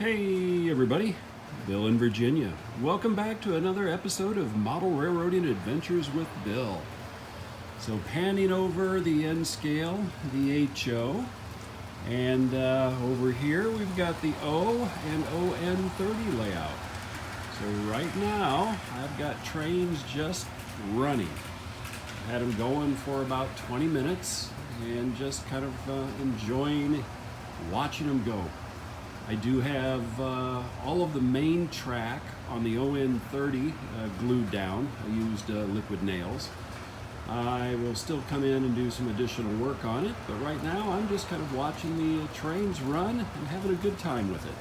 Hey everybody, Bill in Virginia. Welcome back to another episode of Model Railroading Adventures with Bill. So panning over the N scale, the HO, and over here we've got the O and On30 layout. So right now I've got trains just running. I had them going for about 20 minutes and just kind of enjoying watching them go. I do have all of the main track on the On30 glued down. I used liquid nails. I will still come in and do some additional work on it, but right now I'm just kind of watching the trains run and having a good time with it.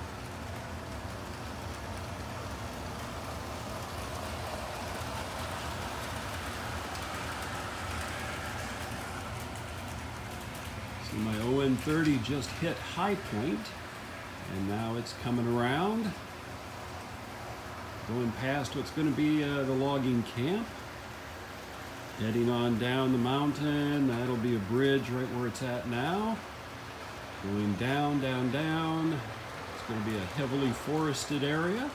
So my On30 just hit high point. And now it's coming around, going past what's going to be the logging camp, heading on down the mountain. That'll be a bridge right where it's at now. Going down, down, down. It's going to be a heavily forested area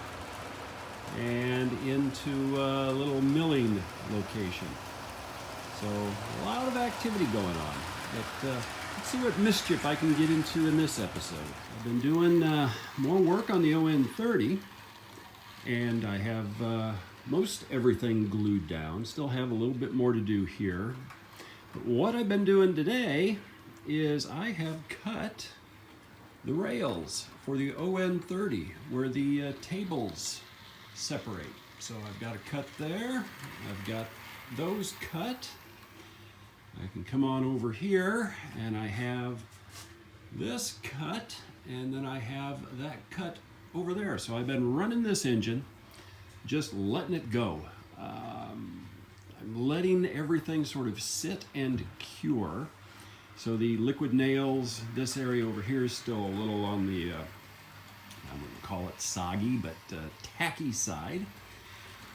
and into a little milling location. So a lot of activity going on. But, let's see what mischief I can get into in this episode. I've been doing more work on the On30, and I have most everything glued down. Still have a little bit more to do here. But what I've been doing today is I have cut the rails for the On30 where the tables separate. So I've got a cut there. I've got those cut. I can come on over here and I have this cut and then I have that cut over there. So I've been running this engine, just letting it go. I'm letting everything sort of sit and cure. So the liquid nails, this area over here is still a little on the, I wouldn't call it soggy, but tacky side.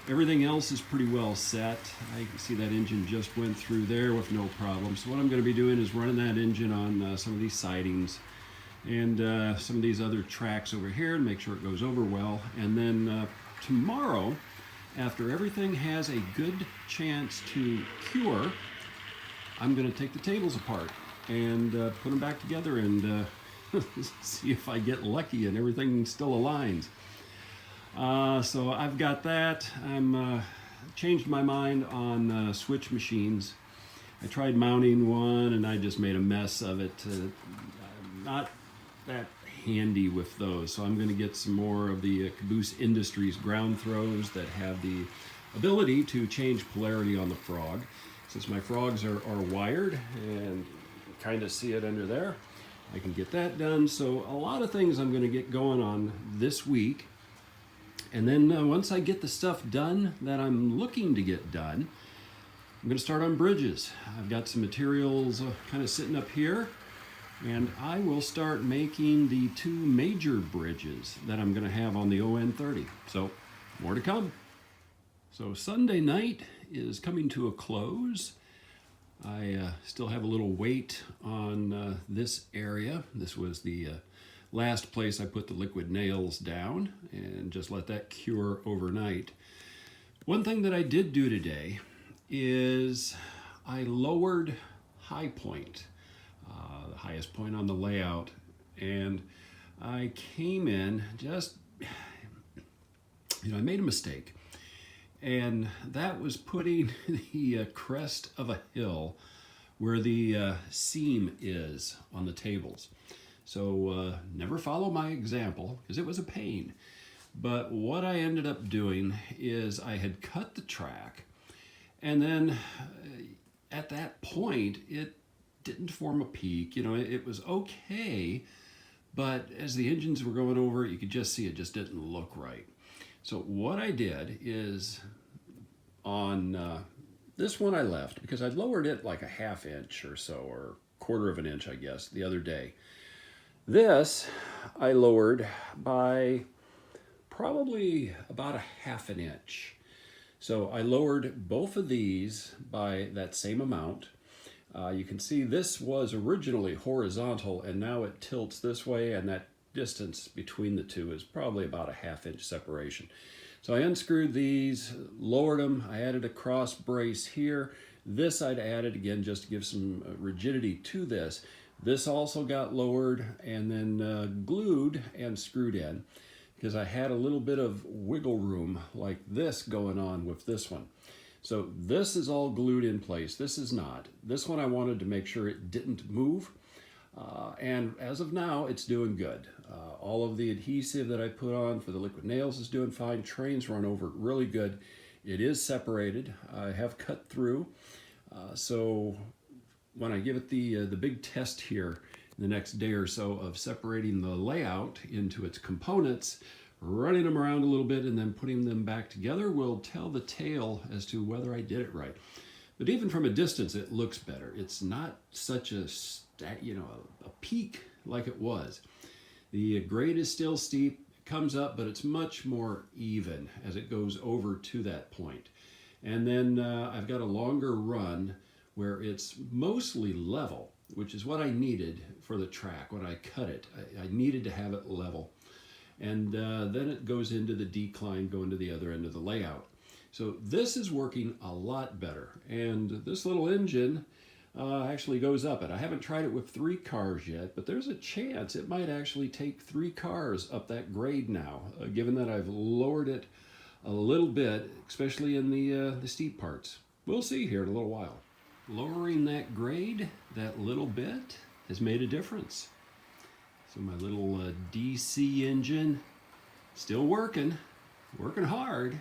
Everything else is pretty well set. I can see that engine just went through there with no problem. So what I'm going to be doing is running that engine on some of these sidings and some of these other tracks over here and make sure it goes over well. And then tomorrow, after everything has a good chance to cure, I'm going to take the tables apart and put them back together and see if I get lucky and everything still aligns. So I've got that. I'm changed my mind on switch machines. I tried mounting one and I just made a mess of it. I'm not that handy with those, so I'm going to get some more of the Caboose Industries ground throws that have the ability to change polarity on the frog. Since my frogs are wired and kind of see it under there, I can get that done. So a lot of things I'm going to get going on this week. And then once I get the stuff done that I'm looking to get done, I'm going to start on bridges. I've got some materials kind of sitting up here, and I will start making the two major bridges that I'm going to have on the On30. So more to come. So Sunday night is coming to a close. I still have a little weight on this area. This was the last place I put the liquid nails down and just let that cure overnight. One thing that I did do today is I lowered high point, the highest point on the layout, and I came in just, I made a mistake. And that was putting the crest of a hill where the seam is on the tables. So never follow my example because it was a pain. But what I ended up doing is I had cut the track, and then at that point it didn't form a peak. It was okay, but as the engines were going over it, you could just see it just didn't look right. So what I did is on this one I left because I lowered it like a ½ inch or so, or quarter of an inch, I guess, the other day. This I lowered by probably about a ½ inch. So I lowered both of these by that same amount. You can see this was originally horizontal and now it tilts this way, and that distance between the two is probably about a 1/2 inch separation. So I unscrewed these, lowered them, I added a cross brace here. This I'd added again just to give some rigidity to this. This also got lowered and then glued and screwed in because I had a little bit of wiggle room like this going on with this one. So this is all glued in place. This is not. This one I wanted to make sure it didn't move. And as of now, it's doing good. All of the adhesive that I put on for the liquid nails is doing fine. Trains run over really good. It is separated. I have cut through. So when I give it the big test here in the next day or so of separating the layout into its components, running them around a little bit and then putting them back together will tell the tale as to whether I did it right. But even from a distance, it looks better. It's not such a peak like it was. The grade is still steep, it comes up, but it's much more even as it goes over to that point. And then I've got a longer run where it's mostly level, which is what I needed for the track. When I cut it, I needed to have it level. And then it goes into the decline, going to the other end of the layout. So this is working a lot better. And this little engine actually goes up it. I haven't tried it with 3 cars yet, but there's a chance it might actually take 3 cars up that grade now, given that I've lowered it a little bit, especially in the steep parts. We'll see here in a little while. Lowering that grade that little bit has made a difference. So my little DC engine still working hard,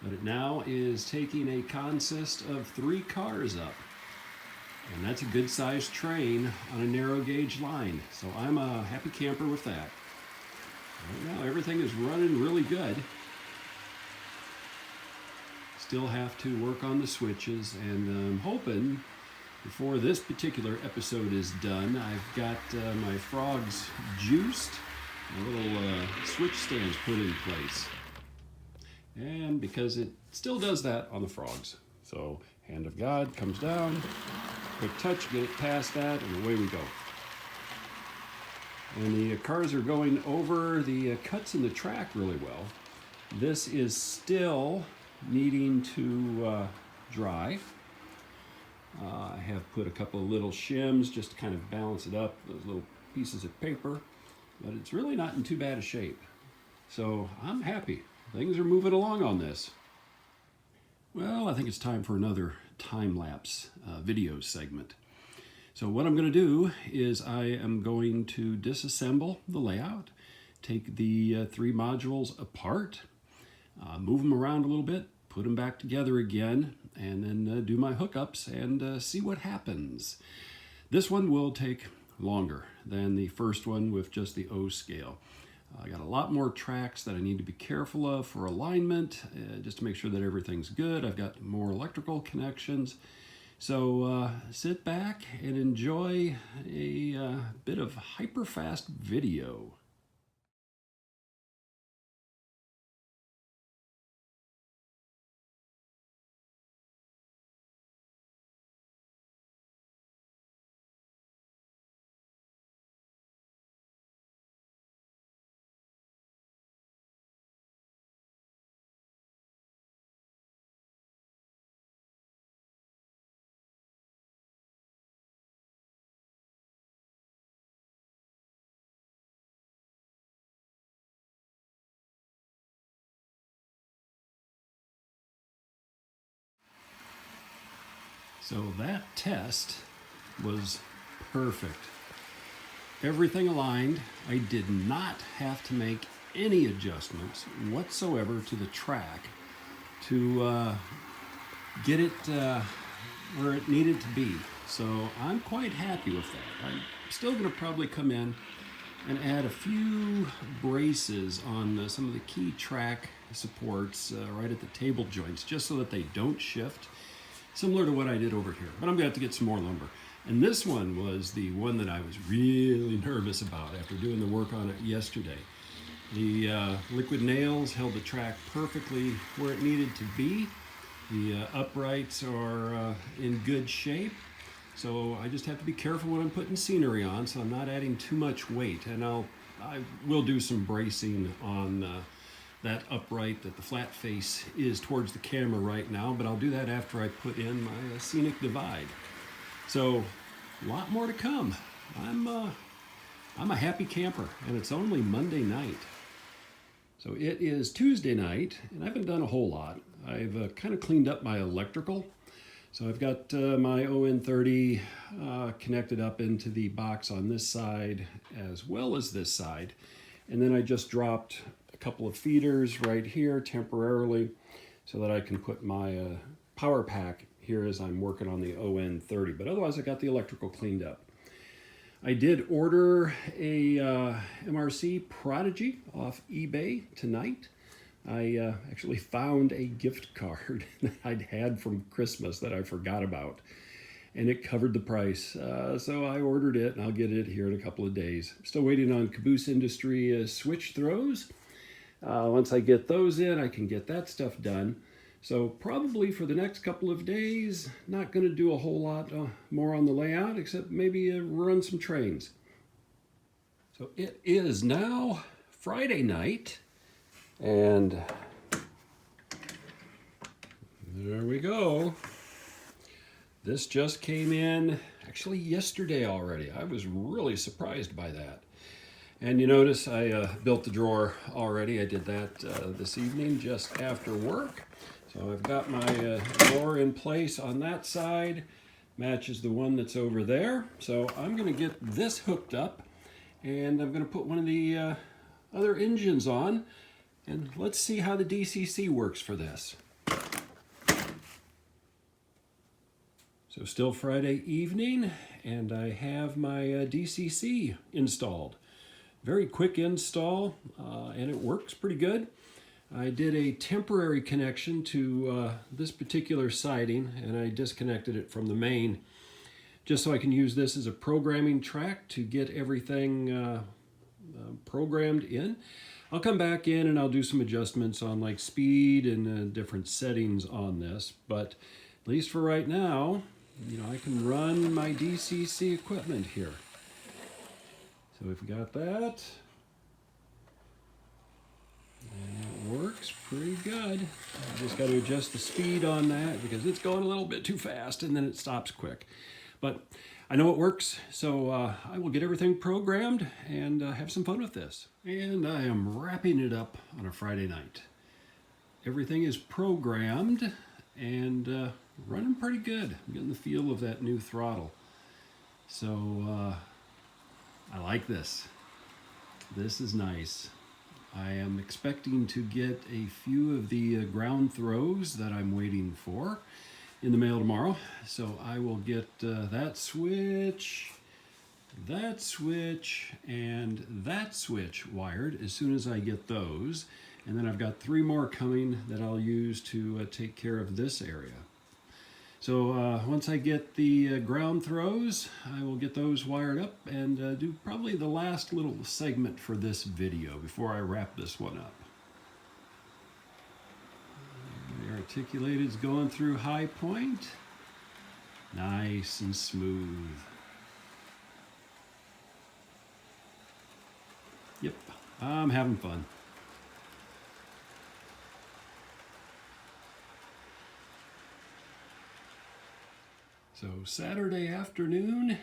but it now is taking a consist of 3 cars up. And that's a good sized train on a narrow gauge line. So I'm a happy camper with that. Right now everything is running really good. Still have to work on the switches, and I'm hoping before this particular episode is done, I've got my frogs juiced, my little switch stands put in place. And because it still does that on the frogs. So hand of God comes down, quick touch, get it past that, and away we go. And the cars are going over the cuts in the track really well. This is still needing to dry. I have put a couple of little shims just to kind of balance it up, those little pieces of paper, but it's really not in too bad a shape. So I'm happy. Things are moving along on this. Well, I think it's time for another time-lapse video segment. So what I'm going to do is I am going to disassemble the layout, take the 3 modules apart, move them around a little bit, put them back together again, and then do my hookups and see what happens. This one will take longer than the first one with just the O scale. I got a lot more tracks that I need to be careful of for alignment, just to make sure that everything's good. I've got more electrical connections. So sit back and enjoy a bit of hyper-fast video. So that test was perfect. Everything aligned. I did not have to make any adjustments whatsoever to the track to get it where it needed to be. So I'm quite happy with that. I'm still going to probably come in and add a few braces on some of the key track supports right at the table joints, just so that they don't shift, similar to what I did over here. But I'm going to have to get some more lumber. And this one was the one that I was really nervous about after doing the work on it yesterday. The liquid nails held the track perfectly where it needed to be. The uprights are in good shape. So I just have to be careful when I'm putting scenery on, so I'm not adding too much weight. And I'll I will do some bracing on that upright that the flat face is towards the camera right now, but I'll do that after I put in my scenic divide. So a lot more to come. I'm a happy camper, and it's only Monday night. So it is Tuesday night, and I haven't done a whole lot. I've kind of cleaned up my electrical. So I've got my On30 connected up into the box on this side as well as this side. And then I just dropped a couple of feeders right here temporarily so that I can put my power pack here as I'm working on the On30. But otherwise I got the electrical cleaned up. I did order a MRC Prodigy off eBay tonight. I actually found a gift card that I'd had from Christmas that I forgot about, and it covered the price. So I ordered it, and I'll get it here in a couple of days. I'm still waiting on Caboose Industry switch throws. Once I get those in, I can get that stuff done. So probably for the next couple of days, not going to do a whole lot more on the layout, except maybe run some trains. So it is now Friday night. And there we go. This just came in actually yesterday already. I was really surprised by that. And you notice I built the drawer already. I did that this evening just after work. So I've got my drawer in place on that side. Matches the one that's over there. So I'm going to get this hooked up, and I'm going to put one of the other engines on. And let's see how the DCC works for this. So still Friday evening, and I have my DCC installed. Very quick install, and it works pretty good. I did a temporary connection to this particular siding, and I disconnected it from the main, just so I can use this as a programming track to get everything programmed in. I'll come back in and I'll do some adjustments on like speed and different settings on this, but at least for right now, you know, I can run my DCC equipment here. So we've got that, and it works pretty good. I just got to adjust the speed on that because it's going a little bit too fast and then it stops quick. But I know it works, so I will get everything programmed and have some fun with this. And I am wrapping it up on a Friday night. Everything is programmed and running pretty good. I'm getting the feel of that new throttle. So I like this. This is nice. I am expecting to get a few of the ground throws that I'm waiting for in the mail tomorrow. So I will get that switch, and that switch wired as soon as I get those. And then I've got 3 more coming that I'll use to take care of this area. So once I get the ground throws, I will get those wired up and do probably the last little segment for this video before I wrap this one up. The articulated is going through high point. Nice and smooth. Yep, I'm having fun. So Saturday afternoon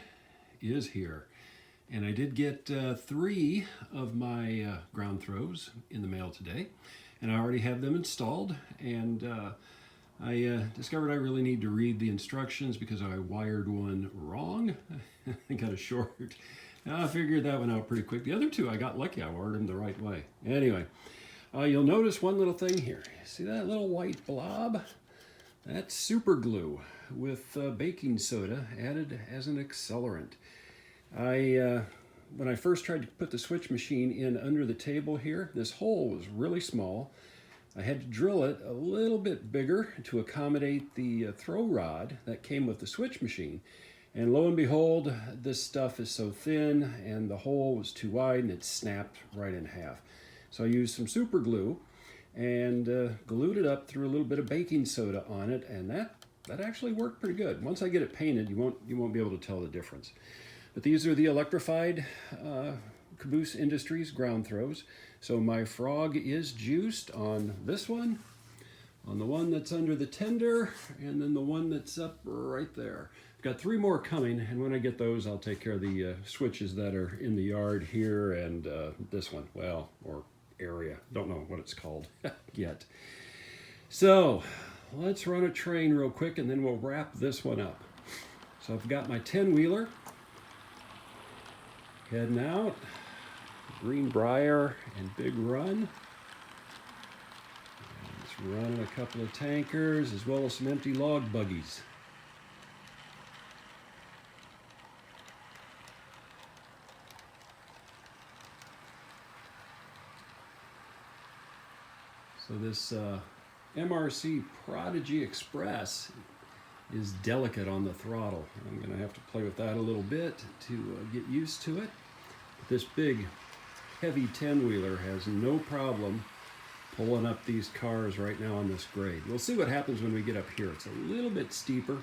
is here. And I did get 3 of my ground throws in the mail today. And I already have them installed. And I discovered I really need to read the instructions because I wired one wrong. I got a short. I figured that one out pretty quick. The other 2, I got lucky. I wired them the right way. Anyway, you'll notice one little thing here. See that little white blob? That's super glue with baking soda added as an accelerant. When I first tried to put the switch machine in under the table here, this hole was really small. I had to drill it a little bit bigger to accommodate the throw rod that came with the switch machine. And lo and behold, this stuff is so thin and the hole was too wide and it snapped right in half. So I used some super glue and glued it up, threw a little bit of baking soda on it, and that actually worked pretty good. Once I get it painted, you won't be able to tell the difference. But these are the electrified Caboose Industries ground throws. So my frog is juiced on this one, on the one that's under the tender, and then the one that's up right there. I've got 3 more coming, and when I get those, I'll take care of the switches that are in the yard here and this one, well, or area. Don't know what it's called yet. So let's run a train real quick, and then we'll wrap this one up. So I've got my 10-wheeler heading out, Greenbrier and Big Run. Just running a couple of tankers as well as some empty log buggies. So this MRC Prodigy Express is delicate on the throttle. I'm going to have to play with that a little bit to get used to it. This big, heavy 10-wheeler has no problem pulling up these cars right now on this grade. We'll see what happens when we get up here. It's a little bit steeper.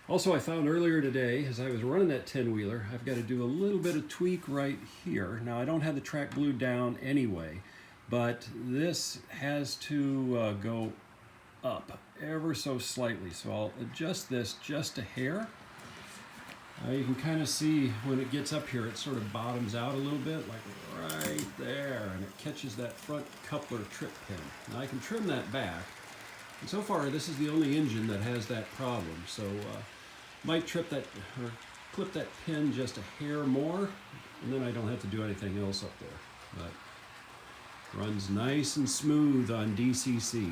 Also, I found earlier today, as I was running that 10-wheeler, I've got to do a little bit of tweak right here. Now, I don't have the track glued down anyway, but this has to go up ever so slightly. So I'll adjust this just a hair. You can kind of see when it gets up here, it sort of bottoms out a little bit, like right there, and it catches that front coupler trip pin. Now I can trim that back. And so far, this is the only engine that has that problem. So might trip that or clip that pin just a hair more, and then I don't have to do anything else up there. But runs nice and smooth on DCC.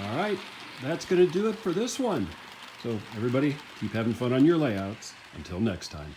All right, that's going to do it for this one. So everybody, keep having fun on your layouts. Until next time.